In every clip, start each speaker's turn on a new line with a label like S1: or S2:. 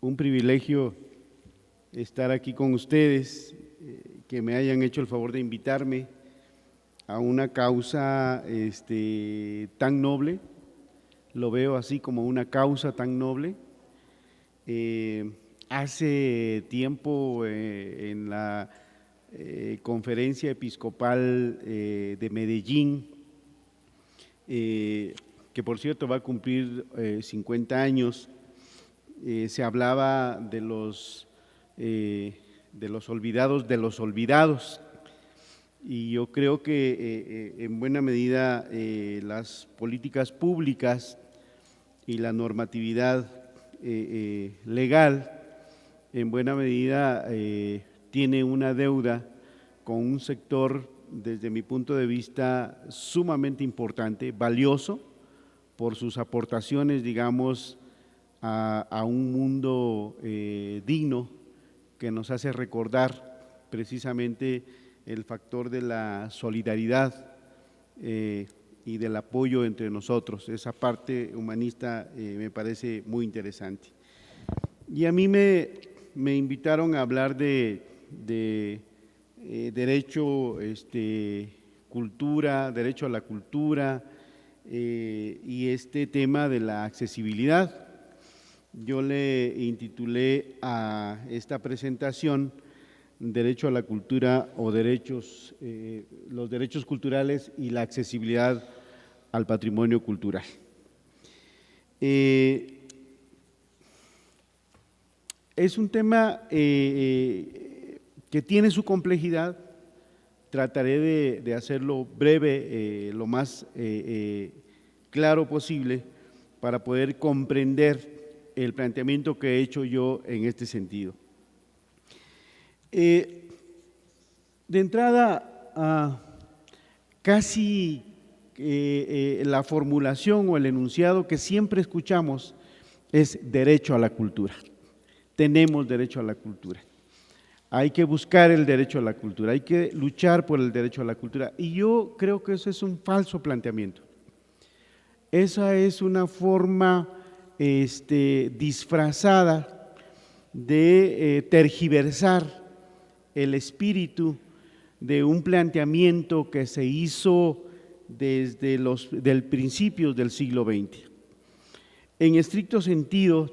S1: un privilegio estar aquí con ustedes, que me hayan hecho el favor de invitarme a una causa tan noble. Lo veo así como una causa tan noble. Hace tiempo en la conferencia episcopal de Medellín, que por cierto va a cumplir 50 años, se hablaba de los olvidados de los olvidados, y yo creo que en buena medida las políticas públicas y la normatividad legal en buena medida tiene una deuda con un sector, desde mi punto de vista, sumamente importante, valioso por sus aportaciones, digamos, a un mundo digno, que nos hace recordar precisamente el factor de la solidaridad y del apoyo entre nosotros. Esa parte humanista me parece muy interesante. Y a mí me invitaron a hablar de derecho, cultura, derecho a la cultura y este tema de la accesibilidad. Yo le intitulé a esta presentación Derecho a la cultura o los derechos culturales y la accesibilidad al patrimonio cultural. Es un tema que tiene su complejidad. Trataré de hacerlo breve, lo más claro posible, para poder comprender el planteamiento que he hecho yo en este sentido. De entrada, casi la formulación o el enunciado que siempre escuchamos es derecho a la cultura. Tenemos derecho a la cultura. Hay que buscar el derecho a la cultura, hay que luchar por el derecho a la cultura. Y yo creo que eso es un falso planteamiento. Esa es una forma disfrazada de tergiversar el espíritu de un planteamiento que se hizo desde del principio del siglo XX. En estricto sentido,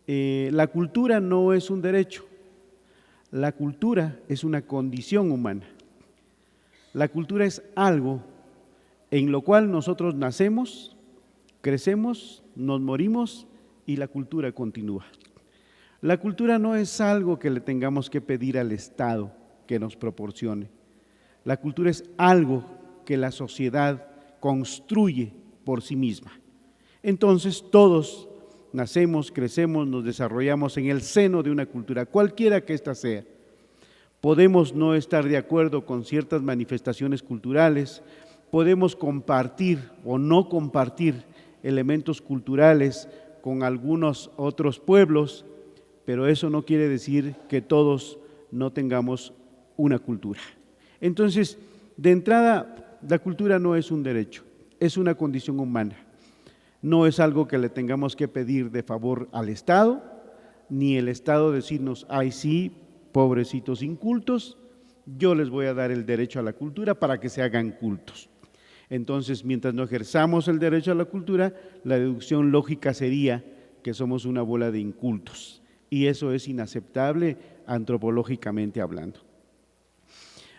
S1: la cultura no es un derecho, la cultura es una condición humana. La cultura es algo en lo cual nosotros nacemos, crecemos, nos morimos y la cultura continúa. La cultura no es algo que le tengamos que pedir al Estado que nos proporcione. La cultura es algo que la sociedad construye por sí misma. Entonces todos nacemos, crecemos, nos desarrollamos en el seno de una cultura, cualquiera que ésta sea. Podemos no estar de acuerdo con ciertas manifestaciones culturales, podemos compartir o no compartir elementos culturales con algunos otros pueblos, pero eso no quiere decir que todos no tengamos una cultura. Entonces, de entrada, la cultura no es un derecho, es una condición humana. No es algo que le tengamos que pedir de favor al Estado, ni el Estado decirnos, ay sí, pobrecitos incultos, yo les voy a dar el derecho a la cultura para que se hagan cultos. Entonces, mientras no ejerzamos el derecho a la cultura, la deducción lógica sería que somos una bola de incultos, y eso es inaceptable antropológicamente hablando.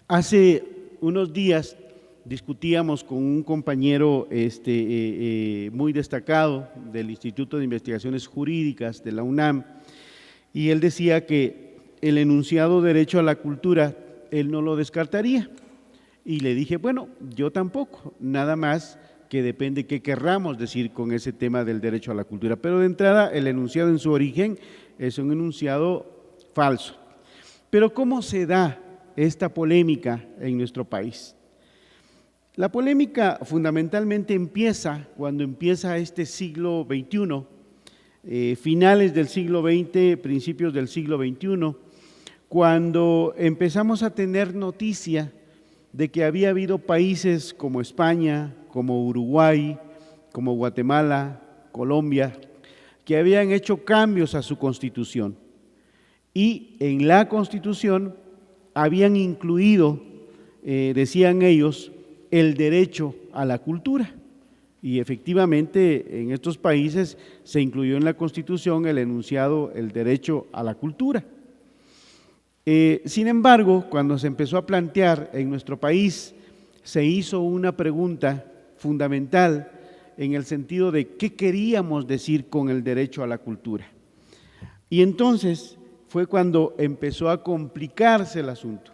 S1: Hace unos días discutíamos con un compañero muy destacado del Instituto de Investigaciones Jurídicas de la UNAM, y él decía que el enunciado derecho a la cultura, él no lo descartaría. Y le dije, bueno, yo tampoco, nada más que depende qué querramos decir con ese tema del derecho a la cultura. Pero de entrada, el enunciado en su origen es un enunciado falso. Pero ¿cómo se da esta polémica en nuestro país? La polémica fundamentalmente empieza cuando empieza este siglo XXI, finales del siglo XX, principios del siglo XXI, cuando empezamos a tener noticia de que había habido países como España, como Uruguay, como Guatemala, Colombia, que habían hecho cambios a su constitución y en la constitución habían incluido, decían ellos, el derecho a la cultura. Y efectivamente en estos países se incluyó en la Constitución el enunciado, el derecho a la cultura. Sin embargo, cuando se empezó a plantear en nuestro país, se hizo una pregunta fundamental en el sentido de qué queríamos decir con el derecho a la cultura. Y entonces fue cuando empezó a complicarse el asunto,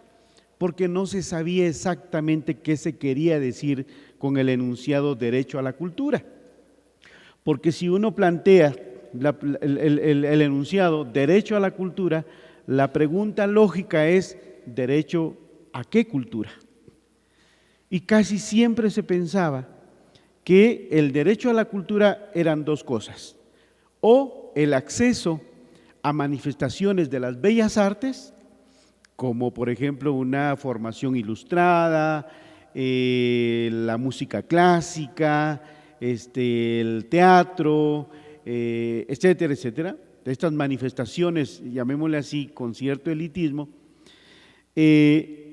S1: porque no se sabía exactamente qué se quería decir con el enunciado derecho a la cultura. Porque si uno plantea el enunciado derecho a la cultura, la pregunta lógica es ¿derecho a qué cultura? Y casi siempre se pensaba que el derecho a la cultura eran dos cosas: o el acceso a manifestaciones de las bellas artes, como por ejemplo una formación ilustrada, la música clásica, el teatro, etcétera, etcétera, de estas manifestaciones, llamémosle así, con cierto elitismo,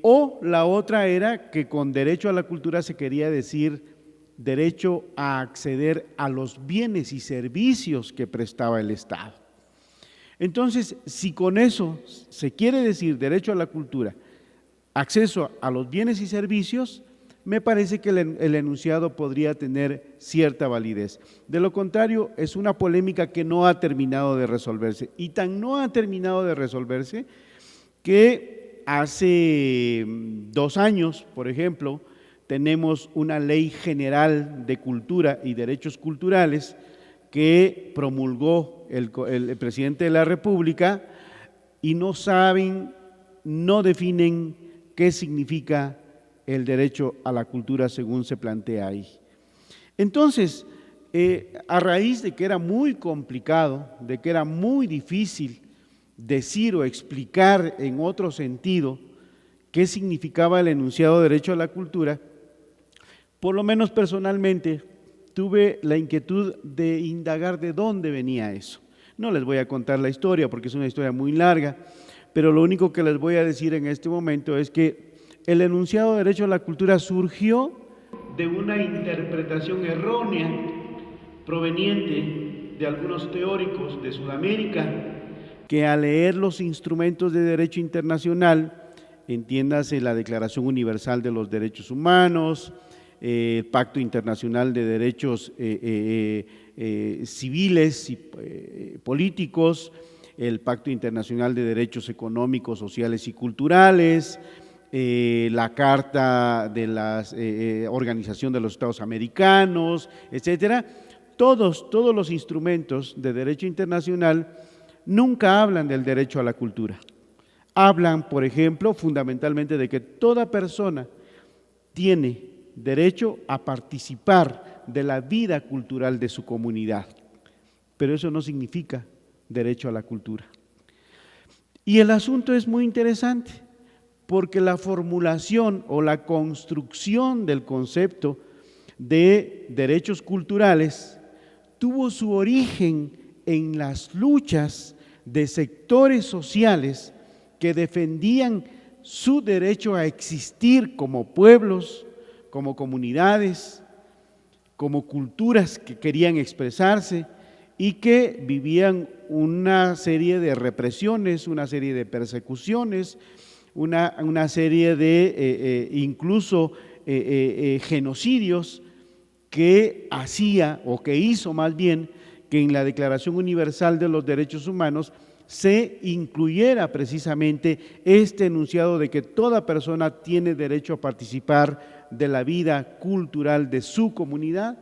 S1: o la otra era que con derecho a la cultura se quería decir derecho a acceder a los bienes y servicios que prestaba el Estado. Entonces, si con eso se quiere decir derecho a la cultura, acceso a los bienes y servicios, me parece que el enunciado podría tener cierta validez. De lo contrario, es una polémica que no ha terminado de resolverse, y tan no ha terminado de resolverse que hace 2 años, por ejemplo, tenemos una ley general de cultura y derechos culturales que promulgó el presidente de la República, y no saben, no definen qué significa el derecho a la cultura según se plantea ahí. Entonces, a raíz de que era muy complicado, de que era muy difícil decir o explicar en otro sentido qué significaba el enunciado derecho a la cultura, por lo menos personalmente tuve la inquietud de indagar de dónde venía eso. No les voy a contar la historia porque es una historia muy larga, pero lo único que les voy a decir en este momento es que el enunciado derecho a la cultura surgió de una interpretación errónea proveniente de algunos teóricos de Sudamérica que al leer los instrumentos de derecho internacional, entiéndase la Declaración Universal de los Derechos Humanos, el Pacto Internacional de Derechos Civiles y Políticos, el Pacto Internacional de Derechos Económicos, Sociales y Culturales, la Carta de la Organización de los Estados Americanos, etcétera. Todos los instrumentos de derecho internacional nunca hablan del derecho a la cultura. Hablan, por ejemplo, fundamentalmente de que toda persona tiene derecho a participar de la vida cultural de su comunidad, pero eso no significa derecho a la cultura. Y el asunto es muy interesante, porque la formulación o la construcción del concepto de derechos culturales tuvo su origen en las luchas de sectores sociales que defendían su derecho a existir como pueblos, como comunidades, como culturas que querían expresarse y que vivían una serie de represiones, una serie de persecuciones, una serie de incluso genocidios que hacía o que hizo más bien que en la Declaración Universal de los Derechos Humanos se incluyera precisamente este enunciado de que toda persona tiene derecho a participar de la vida cultural de su comunidad,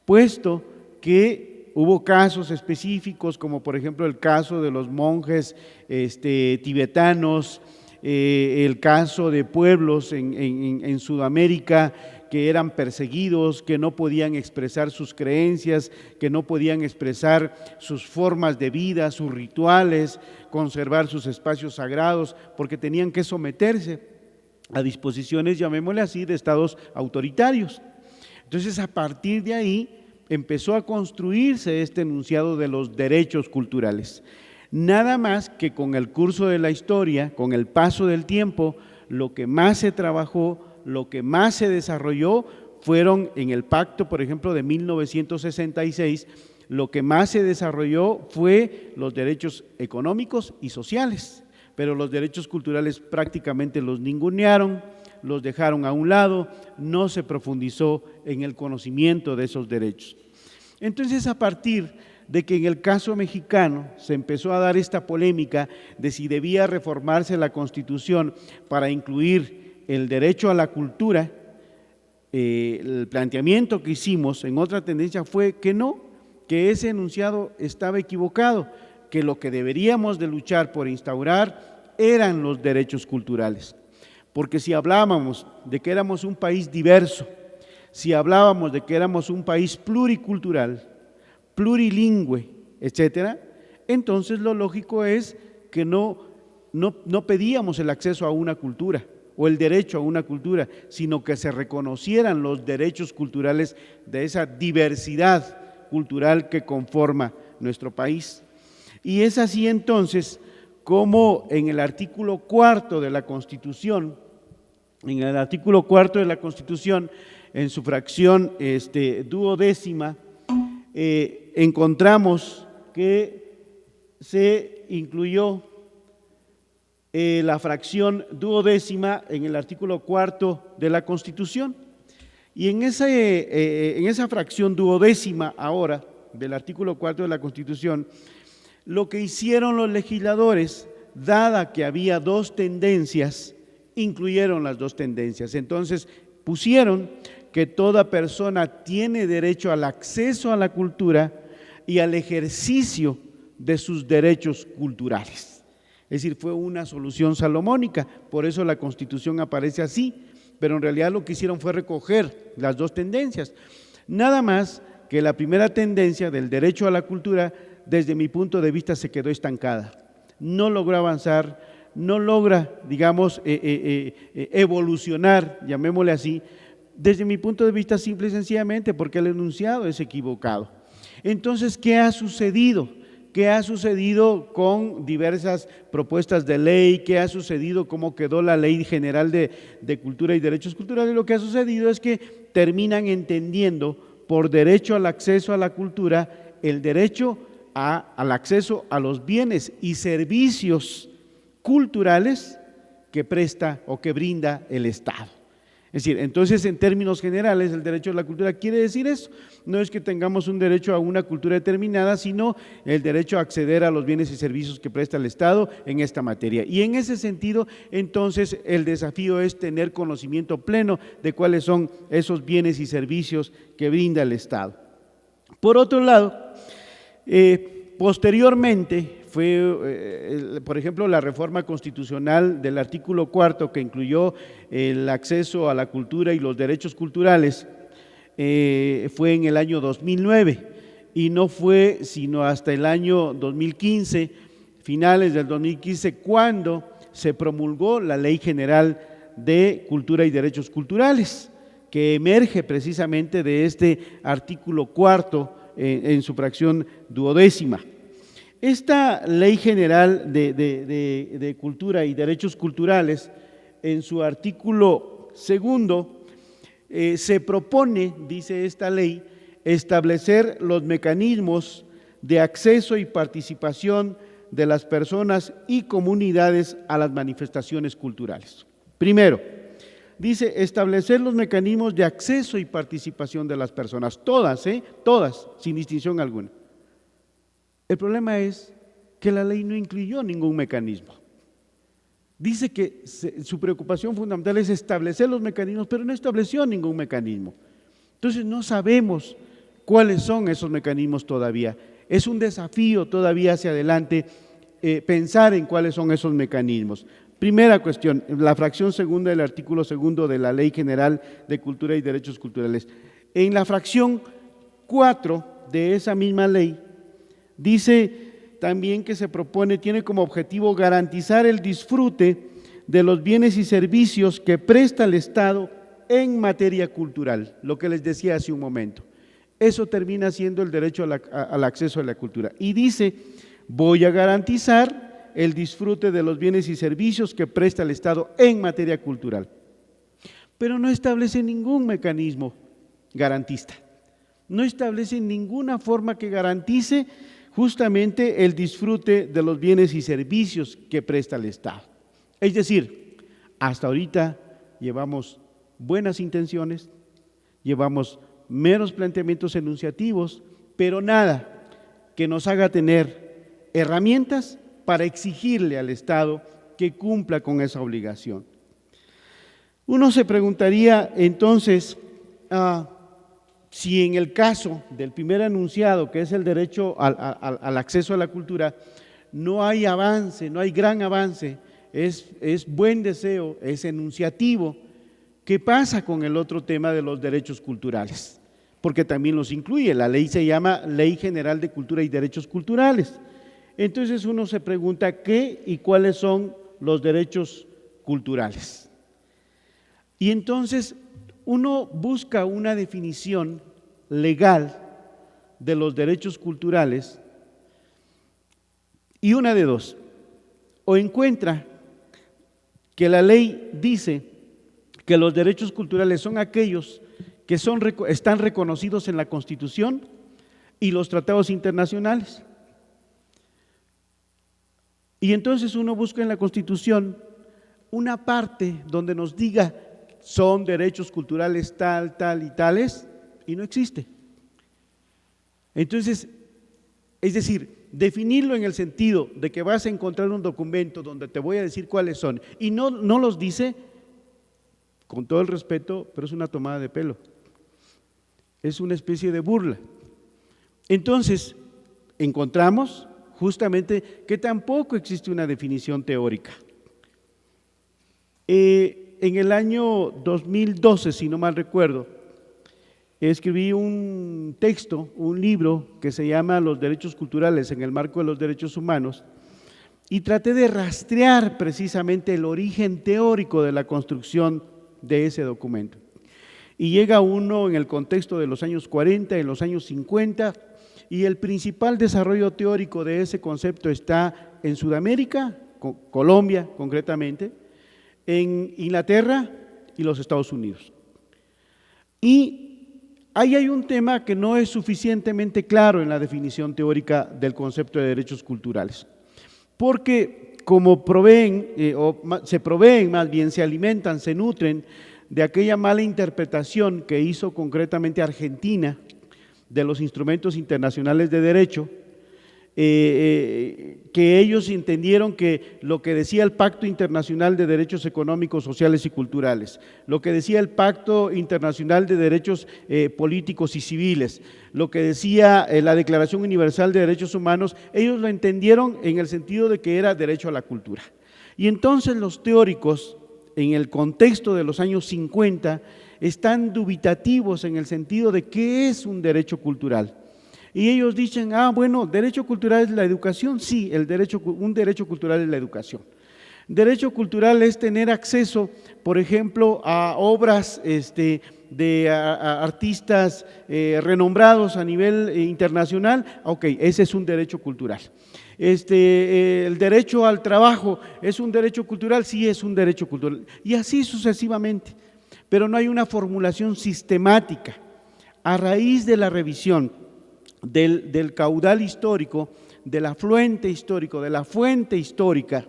S1: puesto que hubo casos específicos, como por ejemplo el caso de los monjes tibetanos, el caso de pueblos en Sudamérica que eran perseguidos, que no podían expresar sus creencias, que no podían expresar sus formas de vida, sus rituales, conservar sus espacios sagrados, porque tenían que someterse a disposiciones, llamémosle así, de estados autoritarios. Entonces, a partir de ahí, empezó a construirse este enunciado de los derechos culturales. Nada más que con el curso de la historia, con el paso del tiempo, lo que más se trabajó, lo que más se desarrolló fueron en el pacto, por ejemplo, de 1966, lo que más se desarrolló fue los derechos económicos y sociales, pero los derechos culturales prácticamente los ningunearon, los dejaron a un lado, no se profundizó en el conocimiento de esos derechos. Entonces, a partir de que en el caso mexicano se empezó a dar esta polémica de si debía reformarse la Constitución para incluir el derecho a la cultura, el planteamiento que hicimos en otra tendencia fue que no, que ese enunciado estaba equivocado, que lo que deberíamos de luchar por instaurar eran los derechos culturales. Porque si hablábamos de que éramos un país diverso, si hablábamos de que éramos un país pluricultural, plurilingüe, etcétera, entonces lo lógico es que no pedíamos el acceso a una cultura o el derecho a una cultura, sino que se reconocieran los derechos culturales de esa diversidad cultural que conforma nuestro país. Y es así entonces como en el artículo 4 de la Constitución, en su fracción duodécima, encontramos que se incluyó la fracción duodécima en el artículo 4 de la Constitución. Y en esa fracción duodécima ahora del artículo 4 de la Constitución, lo que hicieron los legisladores, dada que había dos tendencias, incluyeron las dos tendencias. Entonces pusieron que toda persona tiene derecho al acceso a la cultura y al ejercicio de sus derechos culturales. Es decir, fue una solución salomónica, por eso la Constitución aparece así, pero en realidad lo que hicieron fue recoger las dos tendencias. Nada más que la primera tendencia del derecho a la cultura, desde mi punto de vista, se quedó estancada. No logró avanzar, no logra, digamos, evolucionar, llamémosle así, desde mi punto de vista simple y sencillamente porque el enunciado es equivocado. Entonces, ¿qué ha sucedido? ¿Qué ha sucedido con diversas propuestas de ley? ¿Qué ha sucedido? ¿Cómo quedó la Ley General de Cultura y Derechos Culturales? Lo que ha sucedido es que terminan entendiendo por derecho al acceso a la cultura el derecho al acceso a los bienes y servicios culturales que presta o que brinda el Estado. Es decir, entonces en términos generales el derecho a la cultura quiere decir eso, no es que tengamos un derecho a una cultura determinada, sino el derecho a acceder a los bienes y servicios que presta el Estado en esta materia. Y en ese sentido, entonces el desafío es tener conocimiento pleno de cuáles son esos bienes y servicios que brinda el Estado. Por otro lado, posteriormente fue, por ejemplo, la reforma constitucional del artículo 4 que incluyó el acceso a la cultura y los derechos culturales, fue en el año 2009 y no fue sino hasta el año 2015, finales del 2015, cuando se promulgó la Ley General de Cultura y Derechos Culturales, que emerge precisamente de este artículo 4 en su fracción duodécima. Esta Ley General de Cultura y Derechos Culturales, en su artículo 2, se propone, dice esta ley, establecer los mecanismos de acceso y participación de las personas y comunidades a las manifestaciones culturales. Primero, dice establecer los mecanismos de acceso y participación de las personas, todas, sin distinción alguna. El problema es que la ley no incluyó ningún mecanismo. Dice que su preocupación fundamental es establecer los mecanismos, pero no estableció ningún mecanismo. Entonces no sabemos cuáles son esos mecanismos todavía. Es un desafío todavía hacia adelante pensar en cuáles son esos mecanismos. Primera cuestión, la fracción segunda del artículo 2 de la Ley General de Cultura y Derechos Culturales. En la fracción 4 de esa misma ley, dice también que se propone, tiene como objetivo garantizar el disfrute de los bienes y servicios que presta el Estado en materia cultural, lo que les decía hace un momento. Eso termina siendo el derecho al acceso a la cultura. Y dice, voy a garantizar el disfrute de los bienes y servicios que presta el Estado en materia cultural. Pero no establece ningún mecanismo garantista, no establece ninguna forma que garantice justamente el disfrute de los bienes y servicios que presta el Estado. Es decir, hasta ahorita llevamos buenas intenciones, llevamos meros planteamientos enunciativos, pero nada que nos haga tener herramientas para exigirle al Estado que cumpla con esa obligación. Uno se preguntaría entonces si en el caso del primer enunciado, que es el derecho al acceso a la cultura, no hay avance, no hay gran avance, es buen deseo, es enunciativo. ¿Qué pasa con el otro tema de los derechos culturales? Porque también los incluye, la ley se llama Ley General de Cultura y Derechos Culturales. Entonces uno se pregunta qué y cuáles son los derechos culturales. Y entonces uno busca una definición legal de los derechos culturales y una de dos, o encuentra que la ley dice que los derechos culturales son aquellos que están reconocidos en la Constitución y los tratados internacionales. Y entonces uno busca en la Constitución una parte donde nos diga son derechos culturales tal, tal y tales, y no existe. Entonces, es decir, definirlo en el sentido de que vas a encontrar un documento donde te voy a decir cuáles son, y no los dice, con todo el respeto, pero es una tomada de pelo, es una especie de burla. Entonces, encontramos justamente que tampoco existe una definición teórica. En el año 2012, si no mal recuerdo, escribí un texto, un libro que se llama Los derechos culturales en el marco de los derechos humanos, y traté de rastrear precisamente el origen teórico de la construcción de ese documento. Y llega uno en el contexto de los años 40, en los años 50, y el principal desarrollo teórico de ese concepto está en Sudamérica, Colombia concretamente, en Inglaterra y los Estados Unidos. Y ahí hay un tema que no es suficientemente claro en la definición teórica del concepto de derechos culturales, porque como se proveen, más bien se alimentan, se nutren de aquella mala interpretación que hizo concretamente Argentina de los instrumentos internacionales de derecho, que ellos entendieron que lo que decía el Pacto Internacional de Derechos Económicos, Sociales y Culturales, lo que decía el Pacto Internacional de Derechos Políticos y Civiles, lo que decía la Declaración Universal de Derechos Humanos, ellos lo entendieron en el sentido de que era derecho a la cultura. Y entonces los teóricos, en el contexto de los años 50, están dubitativos en el sentido de qué es un derecho cultural. Y ellos dicen, bueno, derecho cultural es la educación. Sí, un derecho cultural es la educación. Derecho cultural es tener acceso, por ejemplo, a obras de artistas renombrados a nivel internacional. Ok, ese es un derecho cultural. El derecho al trabajo es un derecho cultural, sí es un derecho cultural. Y así sucesivamente. Pero no hay una formulación sistemática. A raíz de la revisión del caudal histórico, del afluente histórico, de la fuente histórica,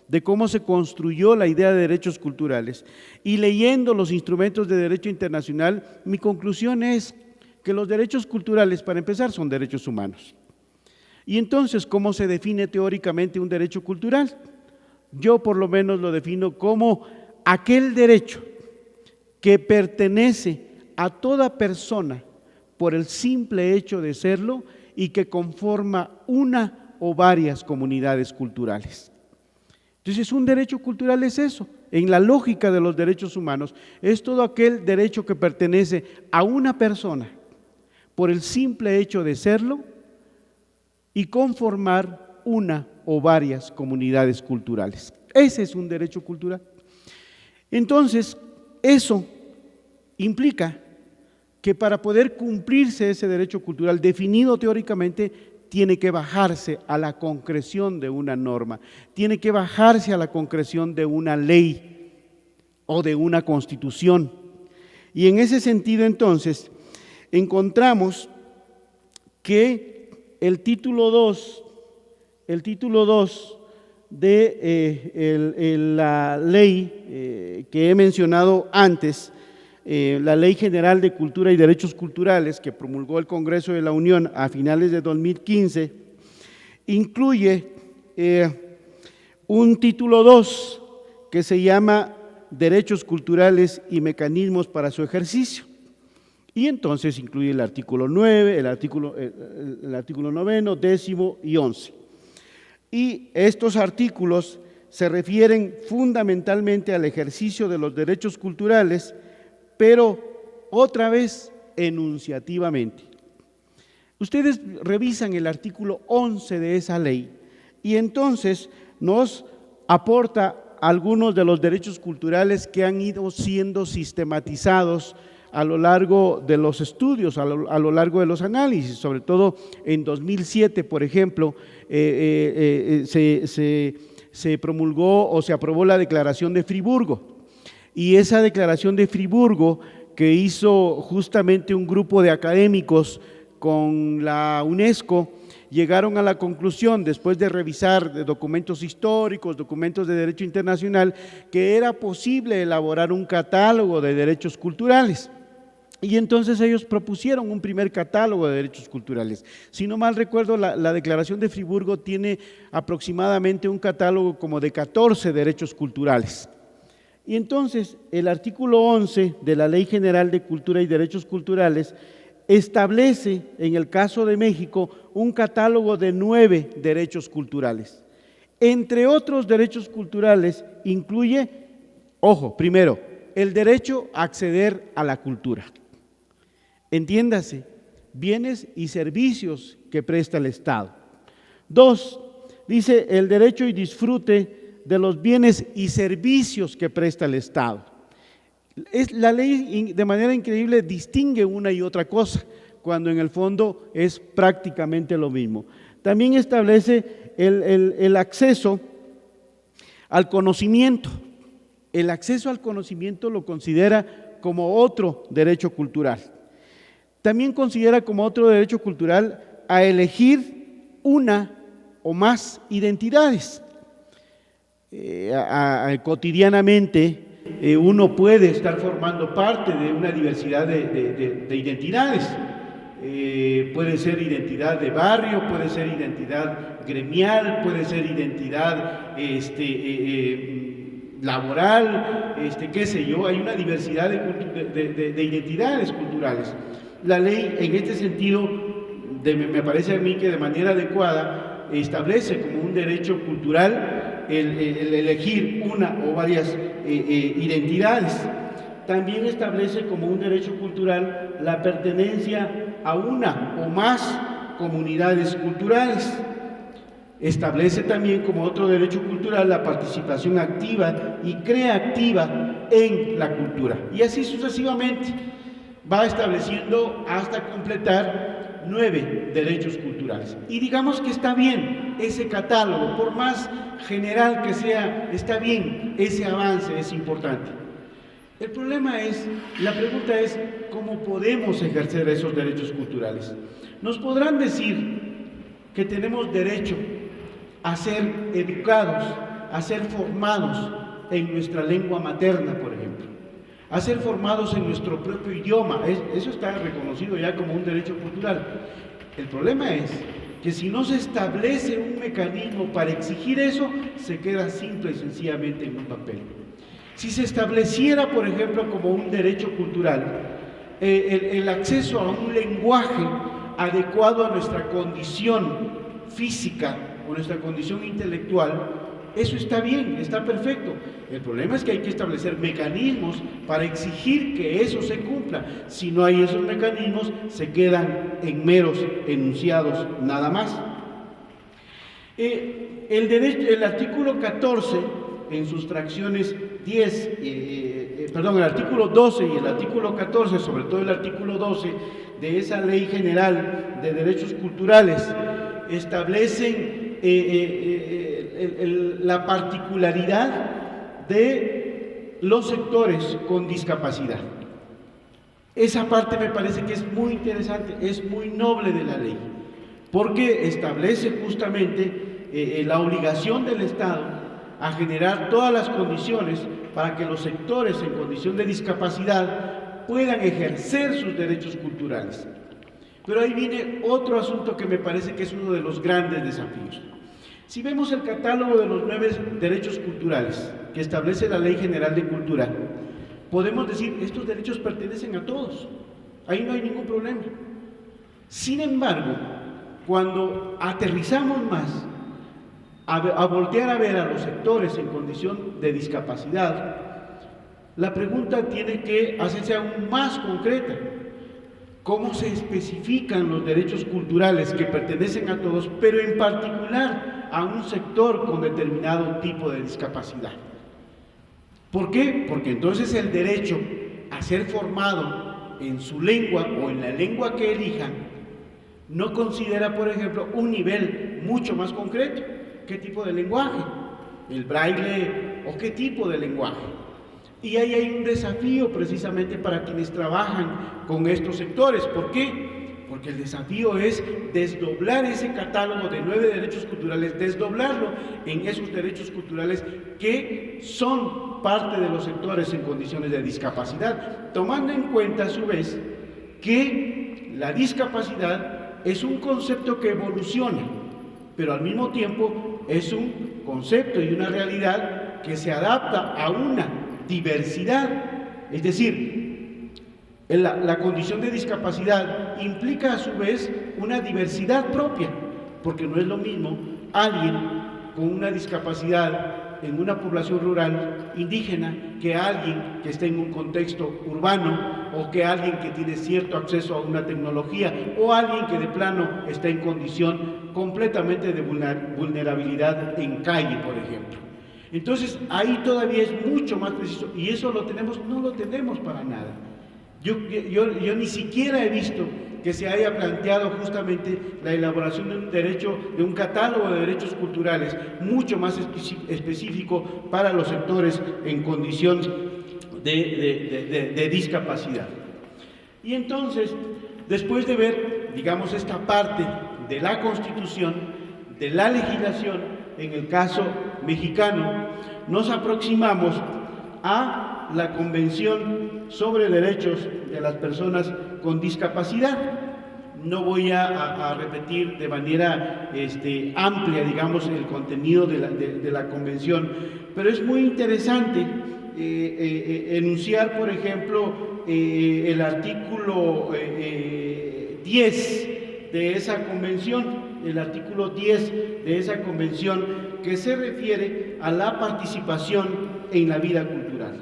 S1: de cómo se construyó la idea de derechos culturales, y leyendo los instrumentos de derecho internacional, mi conclusión es que los derechos culturales, para empezar, son derechos humanos. Y entonces, ¿cómo se define teóricamente un derecho cultural? Yo por lo menos lo defino como aquel derecho que pertenece a toda persona por el simple hecho de serlo y que conforma una o varias comunidades culturales. Entonces, un derecho cultural es eso, en la lógica de los derechos humanos, es todo aquel derecho que pertenece a una persona por el simple hecho de serlo y conformar una o varias comunidades culturales. Ese es un derecho cultural. Entonces, eso implica que para poder cumplirse ese derecho cultural definido teóricamente, tiene que bajarse a la concreción de una norma, tiene que bajarse a la concreción de una ley o de una constitución. Y en ese sentido, entonces, encontramos que el título 2 de la ley que he mencionado antes, la Ley General de Cultura y Derechos Culturales, que promulgó el Congreso de la Unión a finales de 2015, incluye un título 2 que se llama Derechos Culturales y Mecanismos para su Ejercicio. Y entonces incluye el artículo 9, el artículo 9, 10 y 11. Y estos artículos se refieren fundamentalmente al ejercicio de los derechos culturales, pero otra vez enunciativamente. Ustedes revisan el artículo 11 de esa ley y entonces nos aporta algunos de los derechos culturales que han ido siendo sistematizados a lo largo de los estudios, a lo largo de los análisis. Sobre todo en 2007, por ejemplo, se promulgó o se aprobó la Declaración de Friburgo, y esa Declaración de Friburgo, que hizo justamente un grupo de académicos con la UNESCO, llegaron a la conclusión, después de revisar documentos históricos, documentos de derecho internacional, que era posible elaborar un catálogo de derechos culturales. Y entonces ellos propusieron un primer catálogo de derechos culturales. Si no mal recuerdo, la Declaración de Friburgo tiene aproximadamente un catálogo como de 14 derechos culturales. Y entonces el artículo 11 de la Ley General de Cultura y Derechos Culturales establece, en el caso de México, un catálogo de 9 derechos culturales. Entre otros derechos culturales incluye, ojo, primero, el derecho a acceder a la cultura. Entiéndase, bienes y servicios que presta el Estado. 2, dice el derecho y disfrute de los bienes y servicios que presta el Estado. La ley de manera increíble distingue una y otra cosa, cuando en el fondo es prácticamente lo mismo. También establece el acceso al conocimiento. El acceso al conocimiento lo considera como otro derecho cultural. También considera como otro derecho cultural a elegir una o más identidades. Cotidianamente uno puede estar formando parte de una diversidad de identidades. Puede ser identidad de barrio, puede ser identidad gremial, puede ser identidad laboral, qué sé yo. Hay una diversidad de identidades culturales. La ley, en este sentido, me parece a mí que de manera adecuada establece como un derecho cultural el elegir una o varias identidades. También establece como un derecho cultural la pertenencia a una o más comunidades culturales. Establece también como otro derecho cultural la participación activa y creativa en la cultura. Y así sucesivamente va estableciendo hasta completar 9 derechos culturales. Y digamos que está bien ese catálogo, por más general que sea, está bien, ese avance es importante. El problema es, la pregunta es, ¿cómo podemos ejercer esos derechos culturales? Nos podrán decir que tenemos derecho a ser educados, a ser formados en nuestra lengua materna, por ejemplo, a ser formados en nuestro propio idioma. Eso está reconocido ya como un derecho cultural. El problema es que si no se establece un mecanismo para exigir eso, se queda simple y sencillamente en un papel. Si se estableciera, por ejemplo, como un derecho cultural, el acceso a un lenguaje adecuado a nuestra condición física o nuestra condición intelectual, eso está bien, está perfecto. El problema es que hay que establecer mecanismos para exigir que eso se cumpla. Si no hay esos mecanismos, se quedan en meros enunciados nada más. El artículo 14, en sus fracciones el artículo 12 y el artículo 14, sobre todo el artículo 12 de esa Ley General de Derechos Culturales, establecen la particularidad de los sectores con discapacidad. Esa parte me parece que es muy interesante, es muy noble de la ley, porque establece justamente la obligación del Estado a generar todas las condiciones para que los sectores en condición de discapacidad puedan ejercer sus derechos culturales. Pero ahí viene otro asunto que me parece que es uno de los grandes desafíos. Si vemos el catálogo de los 9 derechos culturales que establece la Ley General de Cultura, podemos decir, estos derechos pertenecen a todos, ahí no hay ningún problema. Sin embargo, cuando aterrizamos más a voltear a ver a los sectores en condición de discapacidad, la pregunta tiene que hacerse aún más concreta. ¿Cómo se especifican los derechos culturales que pertenecen a todos, pero en particular a un sector con determinado tipo de discapacidad? ¿Por qué? Porque entonces el derecho a ser formado en su lengua o en la lengua que elijan no considera, por ejemplo, un nivel mucho más concreto. ¿Qué tipo de lenguaje? ¿El braille o qué tipo de lenguaje? Y ahí hay un desafío precisamente para quienes trabajan con estos sectores. ¿Por qué? Porque el desafío es desdoblar ese catálogo de 9 derechos culturales, desdoblarlo en esos derechos culturales que son parte de los sectores en condiciones de discapacidad, tomando en cuenta a su vez que la discapacidad es un concepto que evoluciona, pero al mismo tiempo es un concepto y una realidad que se adapta a una diversidad. Es decir, la condición de discapacidad implica a su vez una diversidad propia, porque no es lo mismo alguien con una discapacidad en una población rural indígena que alguien que está en un contexto urbano, o que alguien que tiene cierto acceso a una tecnología, o alguien que de plano está en condición completamente de vulnerabilidad en calle, por ejemplo. Entonces ahí todavía es mucho más preciso, y eso lo tenemos, no lo tenemos para nada. Yo ni siquiera he visto que se haya planteado justamente la elaboración de un derecho, de un catálogo de derechos culturales mucho más específico para los sectores en condición de discapacidad. Y entonces, después de ver, digamos, esta parte de la Constitución, de la legislación, en el caso mexicano, nos aproximamos a la Convención sobre Derechos de las Personas con Discapacidad. No voy a repetir de manera amplia, digamos, el contenido de la Convención, pero es muy interesante enunciar, por ejemplo, el artículo 10 de esa Convención, el artículo 10 de esa Convención, que se refiere a la participación en la vida cultural.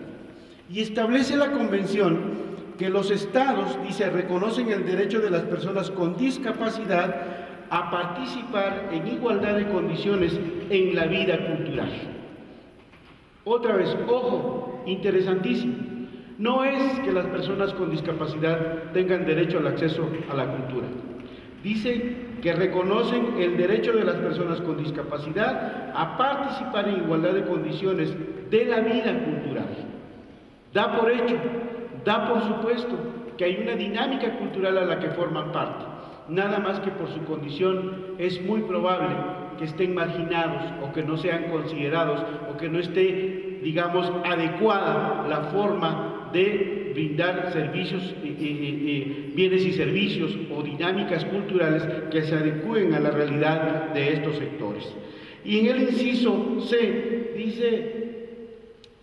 S1: Y establece la Convención que los estados, dice, reconocen el derecho de las personas con discapacidad a participar en igualdad de condiciones en la vida cultural. Otra vez, ojo, interesantísimo, no es que las personas con discapacidad tengan derecho al acceso a la cultura. Dice que reconocen el derecho de las personas con discapacidad a participar en igualdad de condiciones de la vida cultural. Da por hecho, da por supuesto que hay una dinámica cultural a la que forman parte, nada más que por su condición es muy probable que estén marginados o que no sean considerados o que no esté, digamos, adecuada la forma de brindar servicios, bienes y servicios o dinámicas culturales que se adecúen a la realidad de estos sectores. Y en el inciso C dice,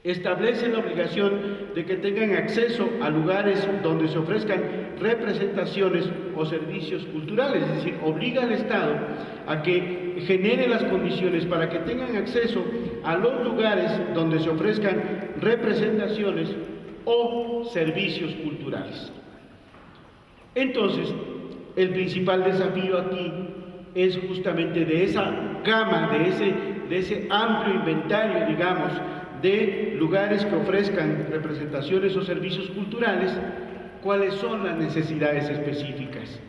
S1: establece la obligación de que tengan acceso a lugares donde se ofrezcan representaciones o servicios culturales, es decir, obliga al Estado a que genere las condiciones para que tengan acceso a los lugares donde se ofrezcan representaciones o servicios culturales. Entonces, el principal desafío aquí es justamente de esa gama, de ese amplio inventario, digamos, de lugares que ofrezcan representaciones o servicios culturales, cuáles son las necesidades específicas.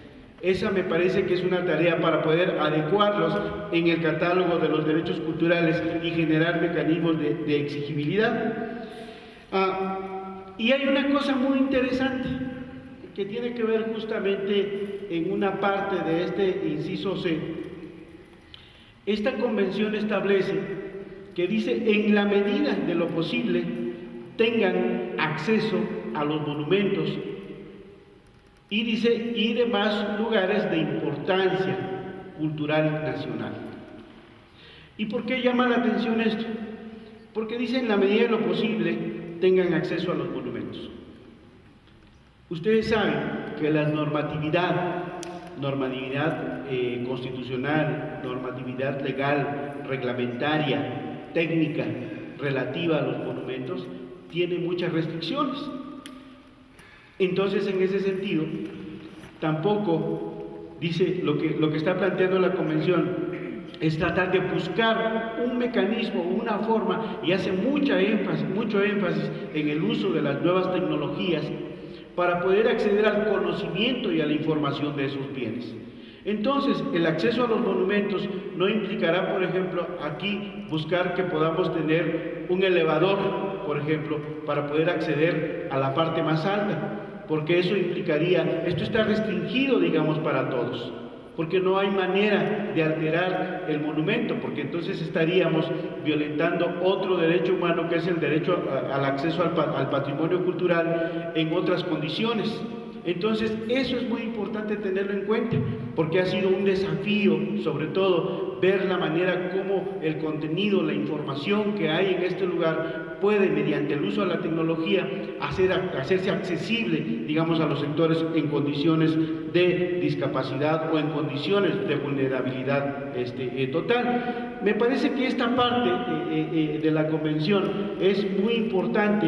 S1: Esa me parece que es una tarea para poder adecuarlos en el catálogo de los derechos culturales y generar mecanismos de exigibilidad. Y hay una cosa muy interesante que tiene que ver justamente en una parte de este inciso C. Esta convención establece que dice, en la medida de lo posible, tengan acceso a los monumentos y dice, y demás lugares de importancia cultural nacional. ¿Y por qué llama la atención esto? Porque dice, en la medida de lo posible, tengan acceso a los monumentos. Ustedes saben que la normatividad constitucional, normatividad legal, reglamentaria, técnica, relativa a los monumentos, tiene muchas restricciones. Entonces, en ese sentido, tampoco dice lo que está planteando la Convención es tratar de buscar un mecanismo, una forma, y hace mucho énfasis en el uso de las nuevas tecnologías para poder acceder al conocimiento y a la información de esos bienes. Entonces, el acceso a los monumentos no implicará, por ejemplo, aquí buscar que podamos tener un elevador, por ejemplo, para poder acceder a la parte más alta, porque eso implicaría, esto está restringido, digamos, para todos, porque no hay manera de alterar el monumento, porque entonces estaríamos violentando otro derecho humano, que es el derecho al acceso al patrimonio cultural en otras condiciones. Entonces, eso es muy importante tenerlo en cuenta, porque ha sido un desafío, sobre todo, ver la manera como el contenido, la información que hay en este lugar puede, mediante el uso de la tecnología, hacerse accesible, digamos, a los sectores en condiciones de discapacidad o en condiciones de vulnerabilidad total. Me parece que esta parte de la Convención es muy importante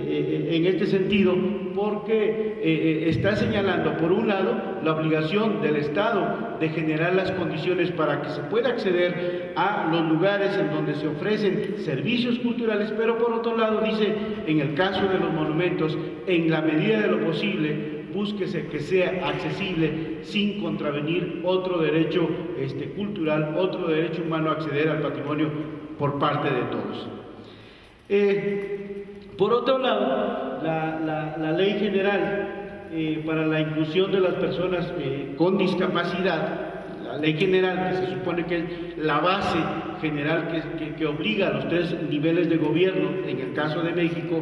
S1: en este sentido, porque está señalando, por un lado, la obligación del Estado de generar las condiciones para que se pueda acceder a los lugares en donde se ofrecen servicios culturales, pero por otro lado dice, en el caso de los monumentos, en la medida de lo posible, búsquese que sea accesible sin contravenir otro derecho cultural, otro derecho humano a acceder al patrimonio por parte de todos. Por otro lado, la Ley General para la inclusión de las personas con discapacidad, la Ley General, que se supone que es la base general que obliga a los 3 niveles de gobierno, en el caso de México,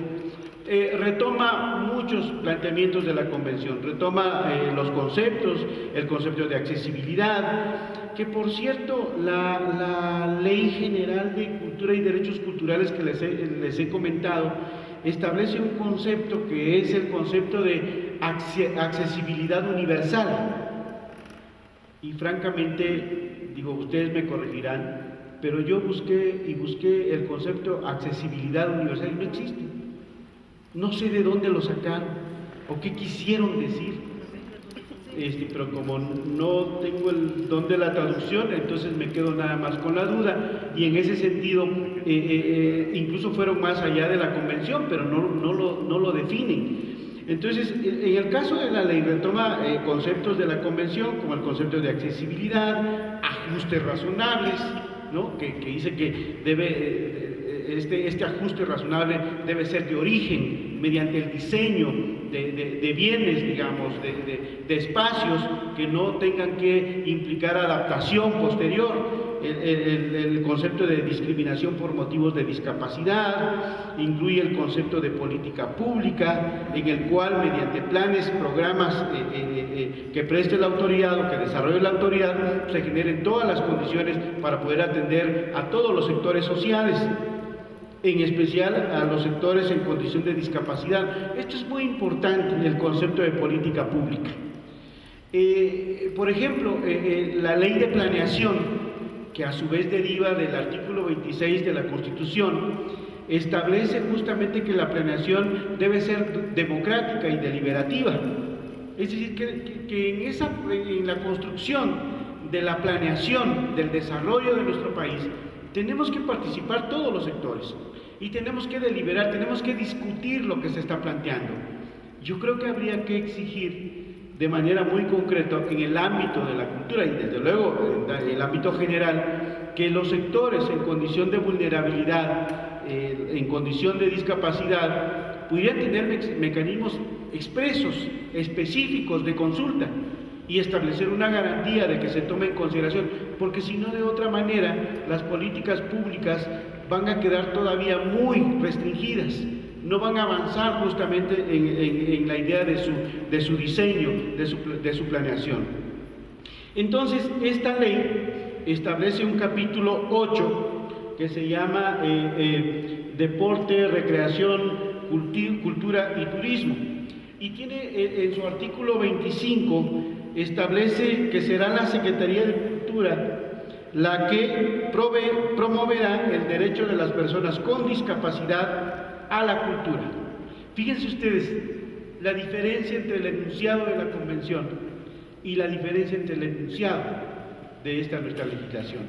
S1: retoma muchos planteamientos de la Convención, retoma los conceptos, el concepto de accesibilidad, que por cierto, la Ley General de Cultura y Derechos Culturales que les he comentado, establece un concepto que es el concepto de accesibilidad universal. Y francamente, digo, ustedes me corregirán, pero yo busqué el concepto accesibilidad universal y no existe. No sé de dónde lo sacaron o qué quisieron decir, pero como no tengo el don de la traducción, entonces me quedo nada más con la duda, y en ese sentido incluso fueron más allá de la Convención, pero no lo definen. Entonces, en el caso de la ley retoma conceptos de la Convención, como el concepto de accesibilidad, ajustes razonables, ¿no? que dice que debe este ajuste razonable debe ser de origen, mediante el diseño de bienes, digamos, de espacios que no tengan que implicar adaptación posterior. El concepto de discriminación por motivos de discapacidad incluye el concepto de política pública, en el cual mediante planes, programas que preste la autoridad o que desarrolle la autoridad, se generen todas las condiciones para poder atender a todos los sectores sociales, en especial a los sectores en condición de discapacidad. Esto es muy importante, el concepto de política pública. Por ejemplo, la ley de planeación, que a su vez deriva del artículo 26 de la Constitución, establece justamente que la planeación debe ser democrática y deliberativa. Es decir, que en la construcción de la planeación del desarrollo de nuestro país tenemos que participar todos los sectores. y tenemos que deliberar, tenemos que discutir lo que se está planteando. Yo creo que habría que exigir de manera muy concreta en el ámbito de la cultura y desde luego en el ámbito general, que los sectores en condición de vulnerabilidad, en condición de discapacidad, pudieran tener mecanismos expresos, específicos de consulta y establecer una garantía de que se tome en consideración, porque si no, de otra manera las políticas públicas van a quedar todavía muy restringidas, no van a avanzar justamente en la idea de su diseño, de su planeación. Entonces, esta ley establece un capítulo 8 que se llama Deporte, Recreación, Cultura y Turismo, y tiene en su artículo 25 establece que será la Secretaría de Cultura la que promoverá el derecho de las personas con discapacidad a la cultura. Fíjense ustedes la diferencia entre el enunciado de la Convención y la diferencia entre el enunciado de nuestra legislación.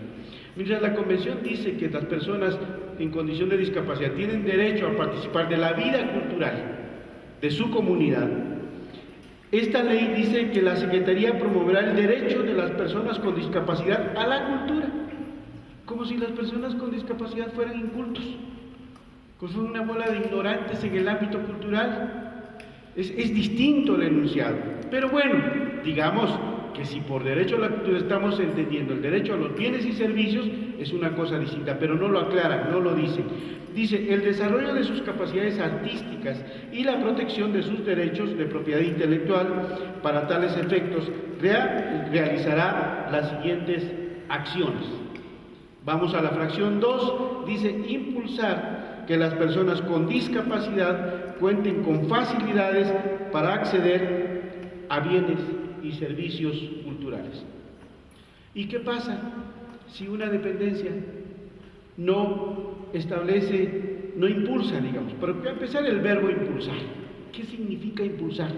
S1: Mientras la Convención dice que las personas en condición de discapacidad tienen derecho a participar de la vida cultural de su comunidad, esta ley dice que la Secretaría promoverá el derecho de las personas con discapacidad a la cultura, como si las personas con discapacidad fueran incultos, como si fueran una bola de ignorantes en el ámbito cultural. Es distinto el enunciado. Pero bueno, digamos que si por derecho a la cultura estamos entendiendo el derecho a los bienes y servicios, es una cosa distinta, pero no lo aclara, no lo dice. Dice, el desarrollo de sus capacidades artísticas y la protección de sus derechos de propiedad intelectual para tales efectos realizará las siguientes acciones. Vamos a la fracción 2, dice, impulsar que las personas con discapacidad cuenten con facilidades para acceder a bienes y servicios culturales. ¿Y qué pasa si una dependencia no establece, no impulsa, digamos? Pero para empezar, el verbo impulsar. ¿Qué significa impulsar?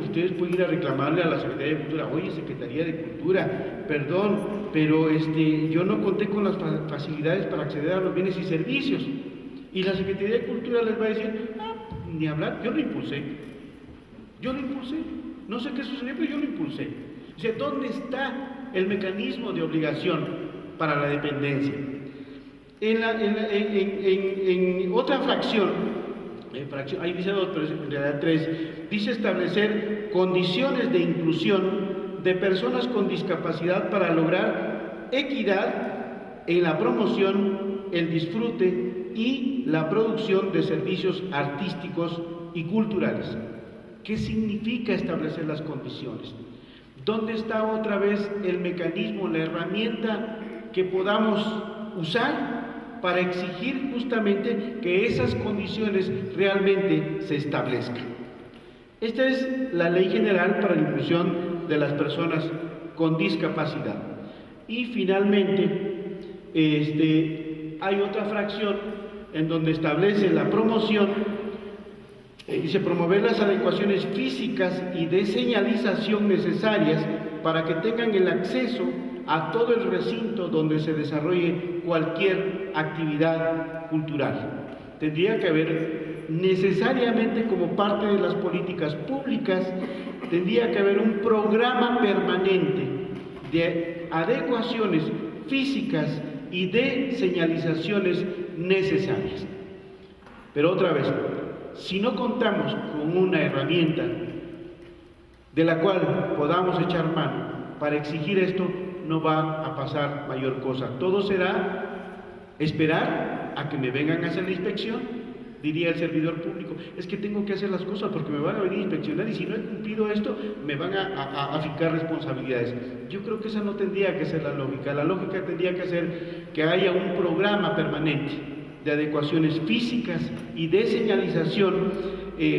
S1: Ustedes pueden ir a reclamarle a la Secretaría de Cultura: oye, Secretaría de Cultura, perdón, pero yo no conté con las facilidades para acceder a los bienes y servicios. Y la Secretaría de Cultura les va a decir: ni hablar, yo lo impulsé. No sé qué sucedió, pero yo lo impulsé. O sea, ¿dónde está el mecanismo de obligación para la dependencia? En otra fracción, ahí dice 2, pero en realidad 3, dice establecer condiciones de inclusión de personas con discapacidad para lograr equidad en la promoción, el disfrute y la producción de servicios artísticos y culturales. ¿Qué significa establecer las condiciones? ¿Dónde está otra vez el mecanismo, la herramienta que podamos usar para exigir justamente que esas condiciones realmente se establezcan? Esta es la Ley General para la Inclusión de las Personas con Discapacidad. Y finalmente, hay otra fracción en donde establece la promoción. Dice promover las adecuaciones físicas y de señalización necesarias para que tengan el acceso a todo el recinto donde se desarrolle cualquier actividad cultural. Tendría que haber necesariamente, como parte de las políticas públicas, tendría que haber un programa permanente de adecuaciones físicas y de señalizaciones necesarias. Pero otra vez, si no contamos con una herramienta de la cual podamos echar mano para exigir esto, no va a pasar mayor cosa. Todo será esperar a que me vengan a hacer la inspección, diría el servidor público. Es que tengo que hacer las cosas porque me van a venir a inspeccionar y si no he cumplido esto, me van a fijar responsabilidades. Yo creo que esa no tendría que ser la lógica. La lógica tendría que ser que haya un programa permanente de adecuaciones físicas y de señalización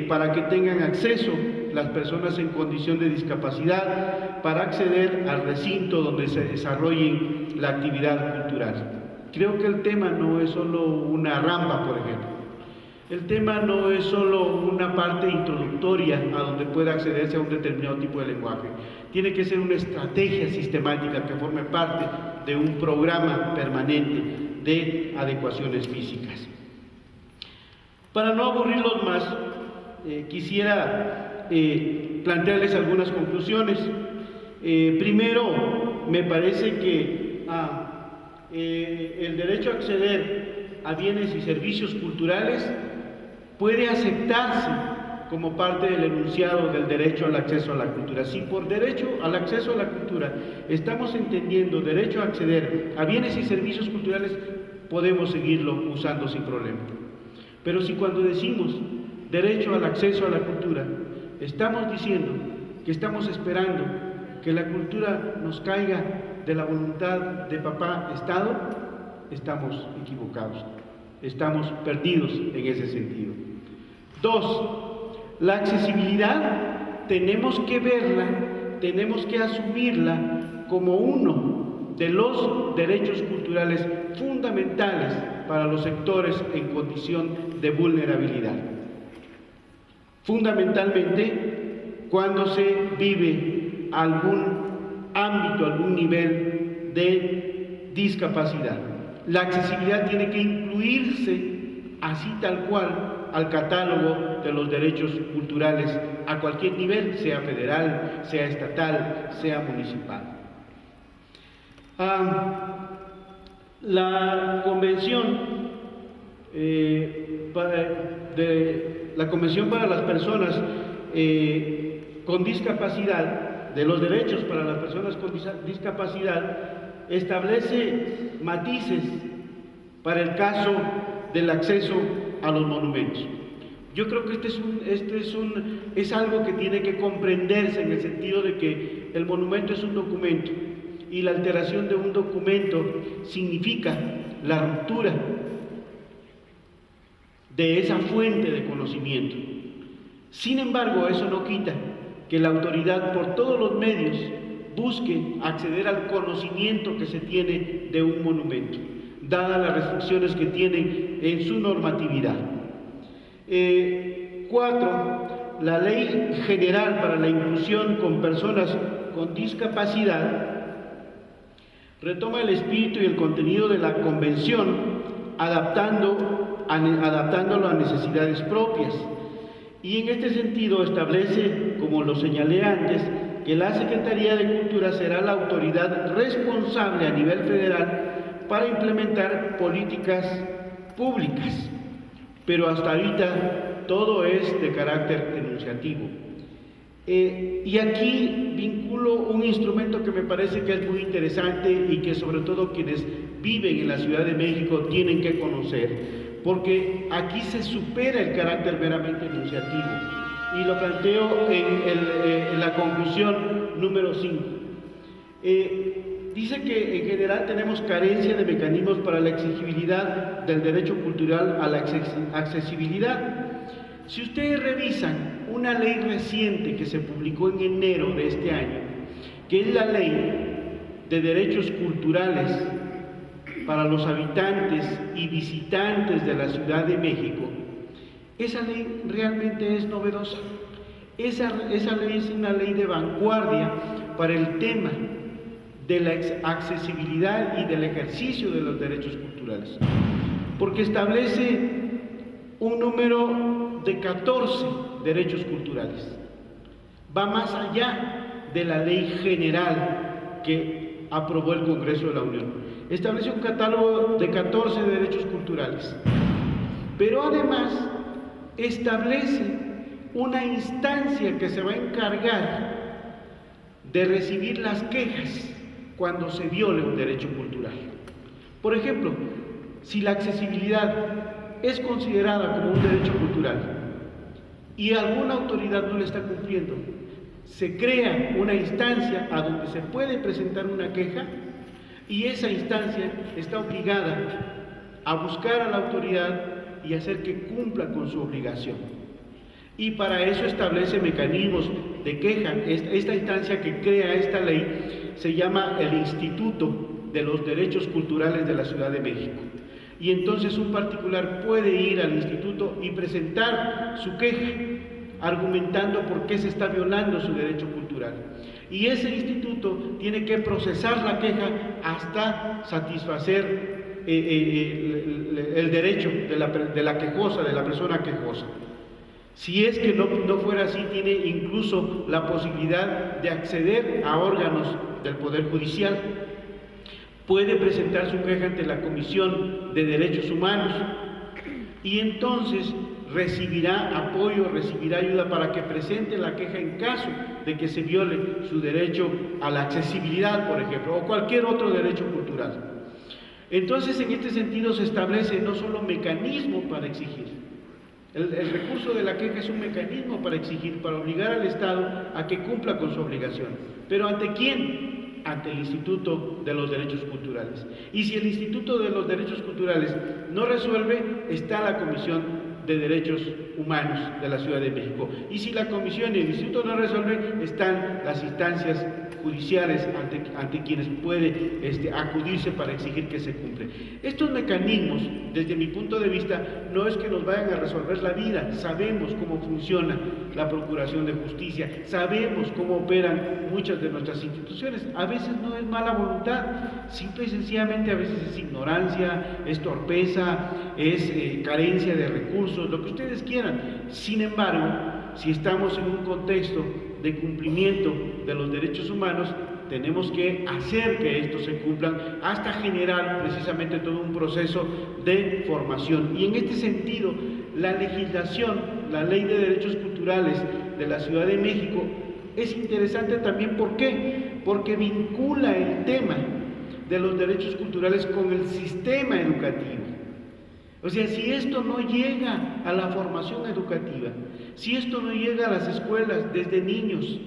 S1: para que tengan acceso las personas en condición de discapacidad para acceder al recinto donde se desarrolle la actividad cultural. Creo que el tema no es solo una rampa, por ejemplo. El tema no es solo una parte introductoria a donde pueda accederse a un determinado tipo de lenguaje. Tiene que ser una estrategia sistemática que forme parte de un programa permanente de adecuaciones físicas. Para no aburrirlos más, quisiera plantearles algunas conclusiones. Primero, me parece que el derecho a acceder a bienes y servicios culturales puede aceptarse como parte del enunciado del derecho al acceso a la cultura. Si por derecho al acceso a la cultura estamos entendiendo derecho a acceder a bienes y servicios culturales, podemos seguirlo usando sin problema. Pero si cuando decimos derecho al acceso a la cultura, estamos diciendo que estamos esperando que la cultura nos caiga de la voluntad de papá Estado, estamos equivocados, estamos perdidos en ese sentido. 2. La accesibilidad tenemos que verla, tenemos que asumirla como uno de los derechos culturales fundamentales para los sectores en condición de vulnerabilidad. Fundamentalmente cuando se vive algún ámbito, algún nivel de discapacidad. La accesibilidad tiene que incluirse así tal cual al catálogo de los derechos culturales a cualquier nivel, sea federal, sea estatal, sea municipal. La Convención para las Personas con Discapacidad, de los derechos para las personas con discapacidad, establece matices para el caso del acceso a los monumentos. Yo creo que es algo que tiene que comprenderse en el sentido de que el monumento es un documento y la alteración de un documento significa la ruptura de esa fuente de conocimiento. Sin embargo, eso no quita que la autoridad por todos los medios busque acceder al conocimiento que se tiene de un monumento, dadas las restricciones que tienen en su normatividad. 4. La Ley General para la Inclusión con Personas con Discapacidad retoma el espíritu y el contenido de la Convención, adaptándolo a necesidades propias. Y en este sentido establece, como lo señalé antes, que la Secretaría de Cultura será la autoridad responsable a nivel federal para implementar políticas públicas. Pero hasta ahorita todo es de carácter enunciativo. Y aquí vinculo un instrumento que me parece que es muy interesante y que sobre todo quienes viven en la Ciudad de México tienen que conocer, porque aquí se supera el carácter meramente enunciativo, y lo planteo en la conclusión número 5. Dice que en general tenemos carencia de mecanismos para la exigibilidad del derecho cultural a la accesibilidad. Si ustedes revisan una ley reciente que se publicó en enero de este año, que es la Ley de Derechos Culturales para los habitantes y visitantes de la Ciudad de México, esa ley realmente es novedosa. Esa ley es una ley de vanguardia para el tema de la accesibilidad y del ejercicio de los derechos culturales, porque establece un número de 14 derechos culturales. Va más allá de la ley general que aprobó el Congreso de la Unión. Establece un catálogo de 14 derechos culturales, pero además establece una instancia que se va a encargar de recibir las quejas cuando se viole un derecho cultural. Por ejemplo, si la accesibilidad es considerada como un derecho cultural y alguna autoridad no le está cumpliendo, se crea una instancia a donde se puede presentar una queja, y esa instancia está obligada a buscar a la autoridad y hacer que cumpla con su obligación. Y para eso establece mecanismos de queja. Esta instancia que crea esta ley se llama el Instituto de los Derechos Culturales de la Ciudad de México. Y entonces un particular puede ir al instituto y presentar su queja, argumentando por qué se está violando su derecho cultural. Y ese instituto tiene que procesar la queja hasta satisfacer el derecho de la quejosa, de la persona quejosa. Si es que no fuera así, tiene incluso la posibilidad de acceder a órganos del Poder Judicial. Puede presentar su queja ante la Comisión de Derechos Humanos y entonces recibirá apoyo, recibirá ayuda para que presente la queja en caso de que se viole su derecho a la accesibilidad, por ejemplo, o cualquier otro derecho cultural. Entonces, en este sentido se establece no solo mecanismo para exigir. El recurso de la queja es un mecanismo para exigir, para obligar al Estado a que cumpla con su obligación. ¿Pero ante quién? Ante el Instituto de los Derechos Culturales. Y si el Instituto de los Derechos Culturales no resuelve, está la Comisión de Derechos Humanos de la Ciudad de México. Y si la Comisión y el Instituto no resuelven, están las instancias judiciales ante quienes puede acudirse para exigir que se cumpla. Estos mecanismos, desde mi punto de vista, no es que nos vayan a resolver la vida. Sabemos cómo funciona la Procuración de Justicia, sabemos cómo operan muchas de nuestras instituciones. A veces no es mala voluntad, simple y sencillamente a veces es ignorancia, es torpeza, es carencia de recursos, lo que ustedes quieran. Sin embargo, si estamos en un contexto de cumplimiento de los derechos humanos, tenemos que hacer que estos se cumplan hasta generar precisamente todo un proceso de formación. Y en este sentido, la legislación, la Ley de Derechos Culturales de la Ciudad de México es interesante también. ¿Por qué? Porque vincula el tema de los derechos culturales con el sistema educativo. O sea, si esto no llega a la formación educativa, si esto no llega a las escuelas desde niños,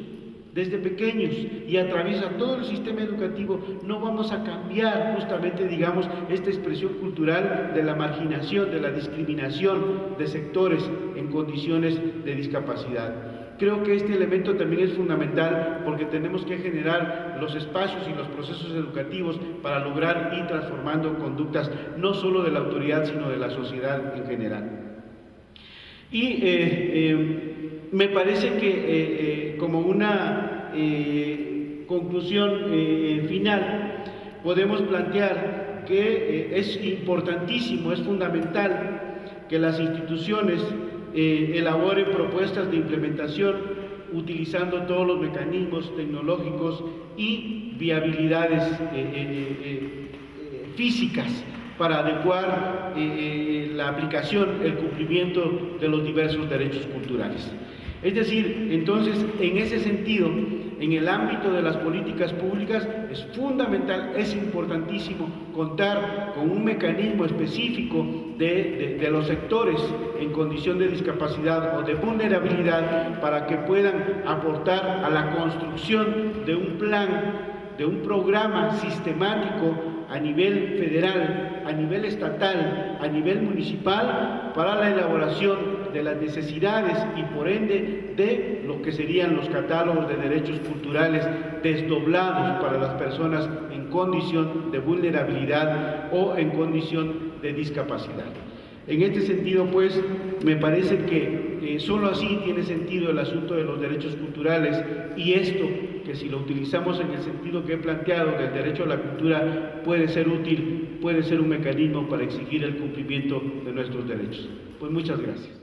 S1: desde pequeños y atraviesa todo el sistema educativo, no vamos a cambiar justamente, digamos, esta expresión cultural de la marginación, de la discriminación de sectores en condiciones de discapacidad. Creo que este elemento también es fundamental porque tenemos que generar los espacios y los procesos educativos para lograr ir transformando conductas no solo de la autoridad, sino de la sociedad en general. Y me parece que como una conclusión final, podemos plantear que es importantísimo, es fundamental que las instituciones elaboren propuestas de implementación utilizando todos los mecanismos tecnológicos y viabilidades físicas para adecuar la aplicación, el cumplimiento de los diversos derechos culturales. Es decir, entonces, en ese sentido, en el ámbito de las políticas públicas, es fundamental, es importantísimo contar con un mecanismo específico de los sectores en condición de discapacidad o de vulnerabilidad para que puedan aportar a la construcción de un plan, de un programa sistemático a nivel federal, a nivel estatal, a nivel municipal, para la elaboración de las necesidades y por ende de lo que serían los catálogos de derechos culturales desdoblados para las personas en condición de vulnerabilidad o en condición de discapacidad. En este sentido, pues, me parece que solo así tiene sentido el asunto de los derechos culturales, y esto, que si lo utilizamos en el sentido que he planteado del derecho a la cultura, puede ser útil, puede ser un mecanismo para exigir el cumplimiento de nuestros derechos. Pues muchas gracias.